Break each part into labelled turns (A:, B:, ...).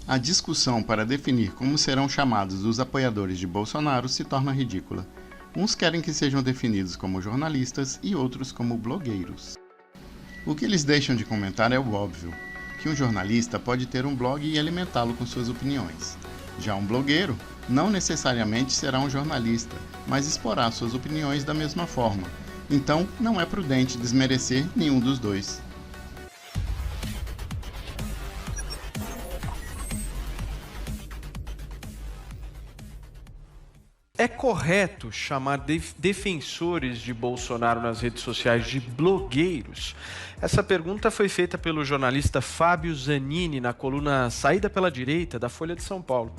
A: A discussão para definir como serão chamados os apoiadores de Bolsonaro se torna ridícula. Uns querem que sejam definidos como jornalistas e outros como blogueiros. O que eles deixam de comentar é o óbvio, que um jornalista pode ter um blog e alimentá-lo com suas opiniões. Já um blogueiro não necessariamente será um jornalista, mas exporá suas opiniões da mesma forma. Então, não é prudente desmerecer nenhum dos dois.
B: É correto chamar defensores de Bolsonaro nas redes sociais de blogueiros? Essa pergunta foi feita pelo jornalista Fábio Zanini na coluna Saída pela Direita, da Folha de São Paulo.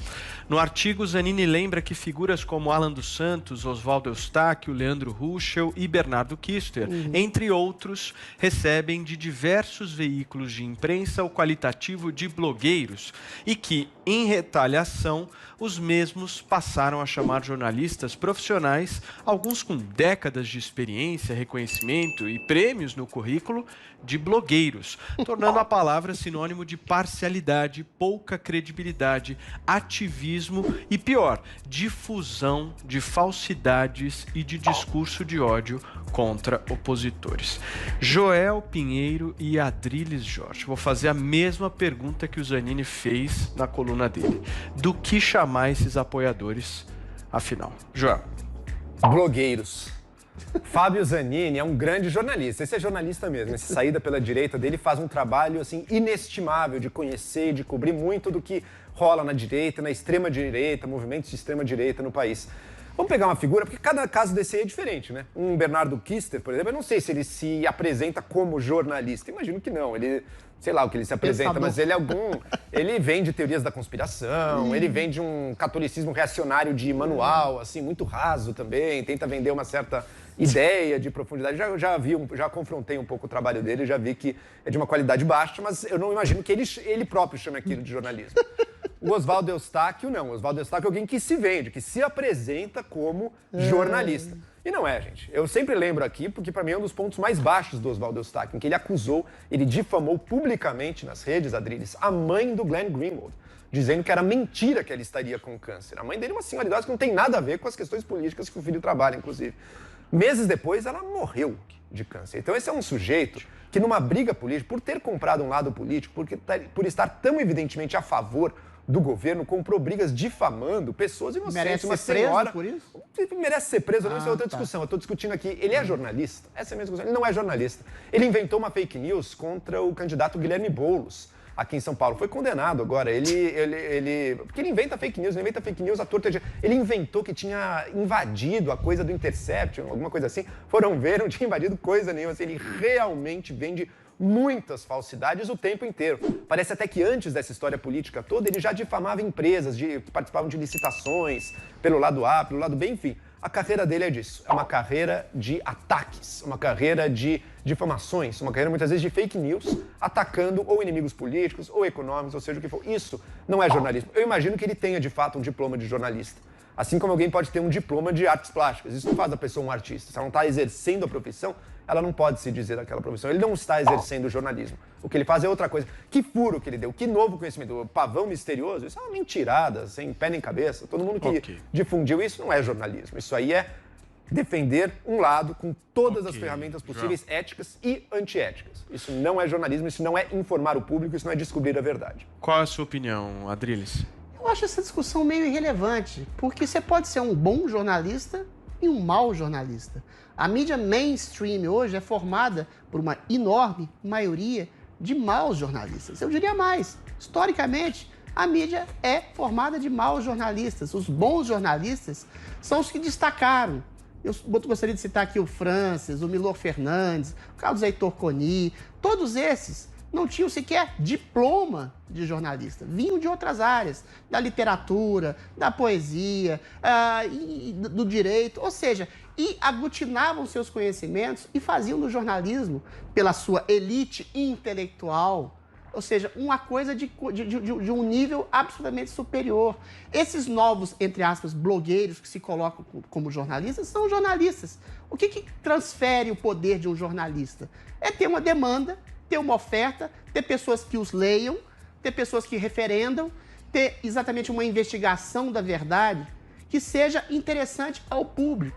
B: No artigo, Zanini lembra que figuras como Alan dos Santos, Oswaldo Eustáquio, Leandro Ruschel e Bernardo Kister, entre outros, recebem de diversos veículos de imprensa o qualitativo de blogueiros e que, em retaliação, os mesmos passaram a chamar jornalistas profissionais, alguns com décadas de experiência, reconhecimento e prêmios no currículo, de blogueiros, tornando a palavra sinônimo de parcialidade, pouca credibilidade, ativismo e, pior, difusão de falsidades e de discurso de ódio contra opositores. Joel Pinheiro e Adriles Jorge. Vou fazer a mesma pergunta que o Zanini fez na coluna dele. Do que chamar esses apoiadores, afinal? Joel.
C: Blogueiros. Fábio Zanini é um grande jornalista. Esse é jornalista mesmo. Essa saída pela direita dele faz um trabalho assim inestimável de conhecer e de cobrir muito do que rola na direita, na extrema direita, movimentos de extrema direita no país. Vamos pegar uma figura, porque cada caso desse aí é diferente, né? Um Bernardo Kister, por exemplo, eu não sei se ele se apresenta como jornalista. Imagino que não. Ele, sei lá o que ele se apresenta,
D: Pensador.
C: mas ele vem de teorias da conspiração, ele vem de um catolicismo reacionário de manual, assim, muito raso também, tenta vender uma certa ideia de profundidade. Já confrontei um pouco o trabalho dele, já vi que é de uma qualidade baixa, mas eu não imagino que ele próprio chame aquilo de jornalismo. O Oswaldo Eustáquio, não. O Oswaldo Eustáquio é alguém que se vende, que se apresenta como jornalista. E não é, gente. Eu sempre lembro aqui, porque para mim é um dos pontos mais baixos do Oswaldo Eustáquio, em que ele difamou publicamente nas redes, Adriles, a mãe do Glenn Greenwald, dizendo que era mentira que ela estaria com câncer. A mãe dele é uma senhora idosa que não tem nada a ver com as questões políticas que o filho trabalha, inclusive. Meses depois, ela morreu de câncer. Então esse é um sujeito que numa briga política, por ter comprado um lado político, por estar tão evidentemente a favor do governo, comprou brigas difamando pessoas inocentes.
D: Merece
C: uma
D: ser preso
C: senhora
D: por isso?
C: Merece ser preso, não, isso é outra discussão. Eu estou discutindo aqui, ele é jornalista? Essa é a minha discussão. Ele não é jornalista. Ele inventou uma fake news contra o candidato Guilherme Boulos, aqui em São Paulo. Foi condenado agora. Porque ele inventa fake news à torta de... Ele inventou que tinha invadido a coisa do Intercept, alguma coisa assim. Foram ver, não tinha invadido coisa nenhuma. Assim, ele realmente vende muitas falsidades o tempo inteiro. Parece até que antes dessa história política toda, ele já difamava empresas que participavam de licitações, pelo lado A, pelo lado B, enfim. A carreira dele é disso. É uma carreira de ataques, uma carreira de difamações, uma carreira muitas vezes de fake news, atacando ou inimigos políticos ou econômicos, ou seja o que for. Isso não é jornalismo. Eu imagino que ele tenha, de fato, um diploma de jornalista. Assim como alguém pode ter um diploma de artes plásticas. Isso não faz da pessoa um artista. Se ela não está exercendo a profissão, ela não pode se dizer daquela profissão. Ele não está exercendo o jornalismo. O que ele faz é outra coisa. Que furo que ele deu, que novo conhecimento. O pavão misterioso, isso é uma mentirada, sem pé nem cabeça. Todo mundo que difundiu isso não é jornalismo. Isso aí é defender um lado com todas as ferramentas possíveis, éticas e antiéticas. Isso não é jornalismo, isso não é informar o público, isso não é descobrir a verdade.
B: Qual é a sua opinião, Adriles?
D: Eu acho essa discussão meio irrelevante, porque você pode ser um bom jornalista e um mau jornalista. A mídia mainstream hoje é formada por uma enorme maioria de maus jornalistas. Eu diria mais, historicamente, a mídia é formada de maus jornalistas. Os bons jornalistas são os que destacaram. Eu gostaria de citar aqui o Francis, o Milor Fernandes, o Carlos Heitor Coni, todos esses não tinham sequer diploma de jornalista, vinham de outras áreas, da literatura, da poesia, do direito, ou seja, e aglutinavam seus conhecimentos e faziam do jornalismo, pela sua elite intelectual, ou seja, uma coisa de um nível absolutamente superior. Esses novos, entre aspas, blogueiros que se colocam como jornalistas, são jornalistas. O que transfere o poder de um jornalista? É ter uma demanda, ter uma oferta, ter pessoas que os leiam, ter pessoas que referendam ter exatamente uma investigação da verdade que seja interessante ao público.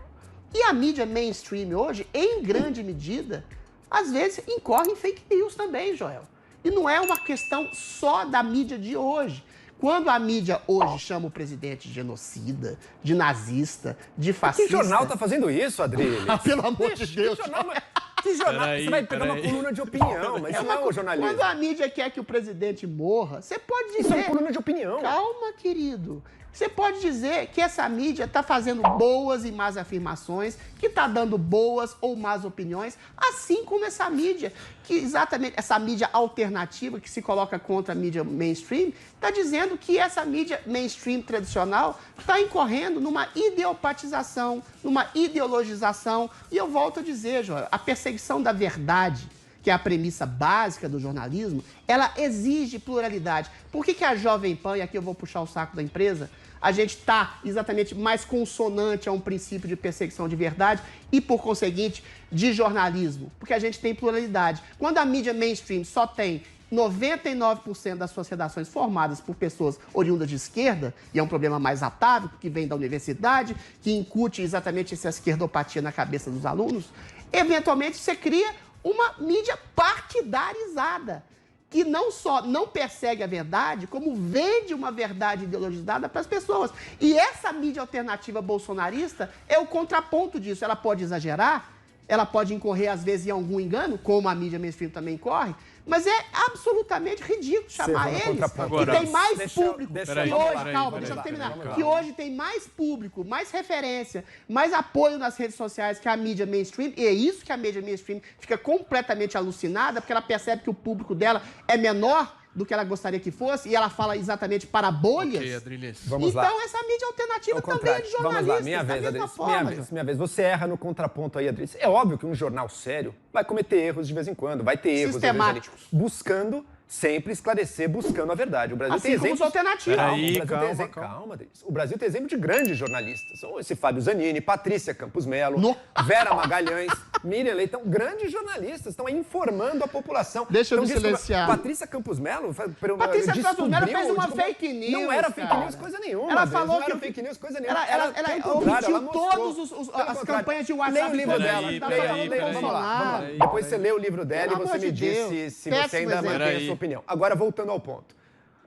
D: E a mídia mainstream hoje, em grande medida, às vezes incorre em fake news também, Joel. E não é uma questão só da mídia de hoje. Quando a mídia hoje chama o presidente de genocida, de nazista, de fascista...
C: Que jornal tá fazendo isso, Adriles?
D: Pelo amor de Deus.
C: Que jornal? Você vai pegar uma coluna de opinião, mas isso não é o jornalismo.
D: Quando a mídia quer que o presidente morra, você pode dizer...
C: Isso é uma coluna de opinião.
D: Calma, querido. Você pode dizer que essa mídia está fazendo boas e más afirmações, que está dando boas ou más opiniões, assim como essa mídia, que exatamente essa mídia alternativa que se coloca contra a mídia mainstream, está dizendo que essa mídia mainstream tradicional está incorrendo numa ideopatização, numa ideologização. E eu volto a dizer, Joel, a perseguição da verdade, que é a premissa básica do jornalismo, ela exige pluralidade. Por que a Jovem Pan, e aqui eu vou puxar o saco da empresa, a gente está exatamente mais consonante a um princípio de perseguição de verdade e, por conseguinte, de jornalismo? Porque a gente tem pluralidade. Quando a mídia mainstream só tem 99% das suas redações formadas por pessoas oriundas de esquerda, e é um problema mais atávico, que vem da universidade, que incute exatamente essa esquerdopatia na cabeça dos alunos, eventualmente você cria uma mídia partidarizada, que não só não persegue a verdade, como vende uma verdade ideologizada para as pessoas. E essa mídia alternativa bolsonarista é o contraponto disso. Ela pode exagerar, ela pode incorrer, às vezes, em algum engano, como a mídia mainstream também corre, mas é absolutamente ridículo chamar eles, que tem mais público, deixa eu terminar, que hoje tem mais público, mais referência, mais apoio nas redes sociais que a mídia mainstream, e é isso que a mídia mainstream fica completamente alucinada, porque ela percebe que o público dela é menor do que ela gostaria que fosse, e ela fala exatamente para bolhas.
B: Ok, Adriles.
C: Vamos lá.
D: Então, essa mídia alternativa também é de jornalistas.
C: Vamos lá, minha vez, Adriles. Minha vez. Você erra no contraponto aí, Adriles. É óbvio que um jornal sério vai cometer erros de vez em quando, vai ter erros
D: sistemáticos,
C: buscando sempre esclarecer, buscando a verdade. O Brasil
D: assim
C: tem
D: como
C: exemplos
D: os alternativos.
C: Calma, Adriles. O Brasil tem exemplo de grandes jornalistas. Esse Fábio Zanini, Patrícia Campos Melo, Vera Magalhães, Miriam Leitão, grandes jornalistas, estão aí informando a população.
D: Deixa eu me silenciar.
C: Patrícia Campos Melo
D: Patrícia Campos Melo fez uma fake news.
C: Não era fake news coisa nenhuma.
D: Ela falou
C: não
D: que
C: era fake news coisa nenhuma.
D: Ela omitiu todas as campanhas de WhatsApp.
C: Leia o livro dela. Vamos lá. Depois você lê o livro dela e você me diz se você ainda mantém a sua opinião. Agora, voltando ao ponto.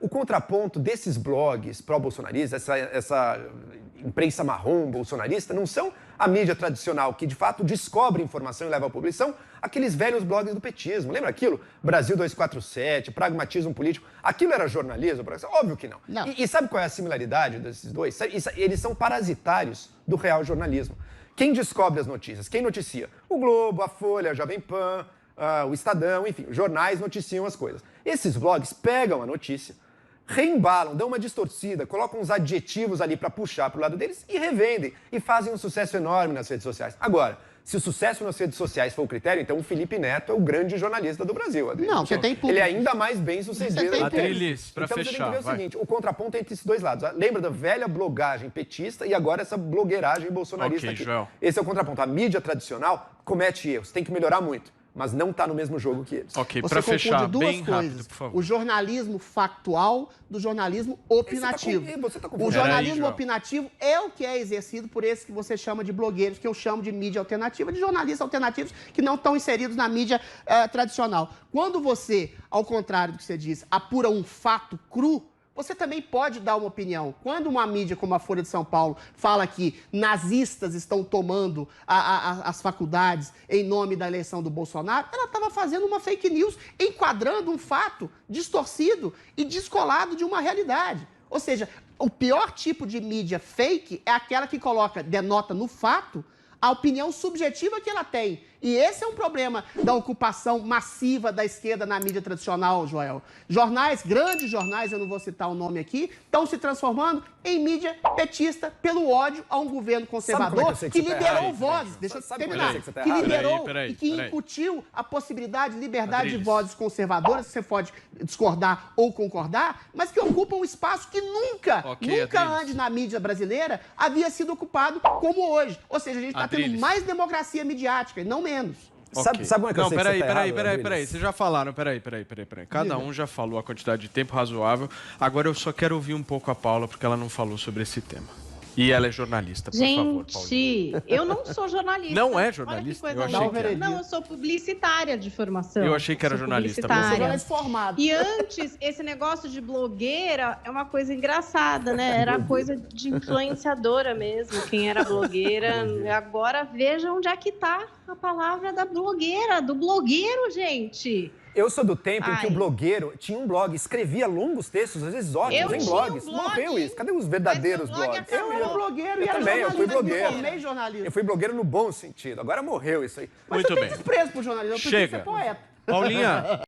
C: O contraponto desses blogs pró-bolsonaristas, essa imprensa marrom bolsonarista, não são a mídia tradicional que, de fato, descobre informação e leva à publicação, aqueles velhos blogs do petismo. Lembra aquilo? Brasil 247, pragmatismo político. Aquilo era jornalismo? Óbvio que não. E sabe qual é a similaridade desses dois? Eles são parasitários do real jornalismo. Quem descobre as notícias? Quem noticia? O Globo, a Folha, a Jovem Pan, o Estadão, enfim, os jornais noticiam as coisas. Esses blogs pegam a notícia, reembalam, dão uma distorcida, colocam uns adjetivos ali para puxar para o lado deles e revendem. E fazem um sucesso enorme nas redes sociais. Agora, se o sucesso nas redes sociais for o critério, então o Felipe Neto é o grande jornalista do Brasil.
D: Não, você tem público.
C: Ele é ainda mais bem sucedido.
B: Adriles, para
C: então,
B: fechar,
C: você tem que ver o seguinte, o contraponto é entre esses dois lados. Lembra da velha blogagem petista e agora essa blogueiragem bolsonarista aqui.
B: Joel.
C: Esse é o contraponto. A mídia tradicional comete erros, tem que melhorar muito, mas não está no mesmo jogo que eles.
B: Ok,
D: você
B: para fechar,
D: duas
B: bem
D: coisas.
B: rápido, por favor.
D: O jornalismo factual do jornalismo opinativo.
C: Você tá
D: o jornalismo opinativo é o que é exercido por esses que você chama de blogueiros, que eu chamo de mídia alternativa, de jornalistas alternativos que não estão inseridos na mídia tradicional. Quando você, ao contrário do que você diz, apura um fato cru, você também pode dar uma opinião. Quando uma mídia como a Folha de São Paulo fala que nazistas estão tomando as faculdades em nome da eleição do Bolsonaro, ela estava fazendo uma fake news, enquadrando um fato distorcido e descolado de uma realidade. Ou seja, o pior tipo de mídia fake é aquela que denota no fato a opinião subjetiva que ela tem. E esse é um problema da ocupação massiva da esquerda na mídia tradicional, Joel. Jornais, grandes jornais, eu não vou citar o nome aqui, estão se transformando em mídia petista pelo ódio a um governo conservador que liderou vozes. Deixa eu terminar. Que liderou e que incutiu a possibilidade de liberdade de vozes conservadoras, você pode discordar ou concordar, mas que ocupam um espaço que nunca antes na mídia brasileira havia sido ocupado como hoje. Ou seja, a gente está tendo mais democracia midiática, e não menos.
B: Ok.
C: Sabe como é que eu
B: não,
C: sei que você tá errado,
B: peraí.
C: Adriles?
B: Vocês já falaram, peraí. Cada um já falou a quantidade de tempo razoável. Agora eu só quero ouvir um pouco a Paula, porque ela não falou sobre esse tema. E ela é jornalista, por favor, Paulinha.
E: Gente, eu não sou jornalista.
B: Não é jornalista?
E: Olha que
B: Eu
E: coisa
B: achei
E: nova.
B: que era.
E: Não, eu sou publicitária de formação.
B: Eu achei que era
E: Sou
B: jornalista.
E: publicitária.
D: Jornalista formado.
E: E antes, esse negócio de blogueira é uma coisa engraçada, né? Era coisa de influenciadora mesmo, quem era blogueira. Agora veja onde é que tá a palavra da blogueira, do blogueiro, gente.
C: Eu sou do tempo em que o
E: Ai.
C: blogueiro tinha um blog, escrevia longos textos, às vezes ótimos,
E: Eu
C: em
E: tinha
C: blogs.
E: um blog,
C: Morreu isso. Cadê os verdadeiros
E: mas meu blog
C: blogs?
E: acabou.
D: Eu era blogueiro
C: Eu
D: e era
C: também, eu fui
D: jornalista.
C: blogueiro.
D: Me formei jornalista.
C: Eu fui blogueiro no bom sentido. Agora morreu isso aí.
D: Mas
B: Muito
D: eu tenho
B: bem.
D: desprezo por jornalismo. Eu prefiro
B: Chega.
D: ser poeta.
B: Paulinha,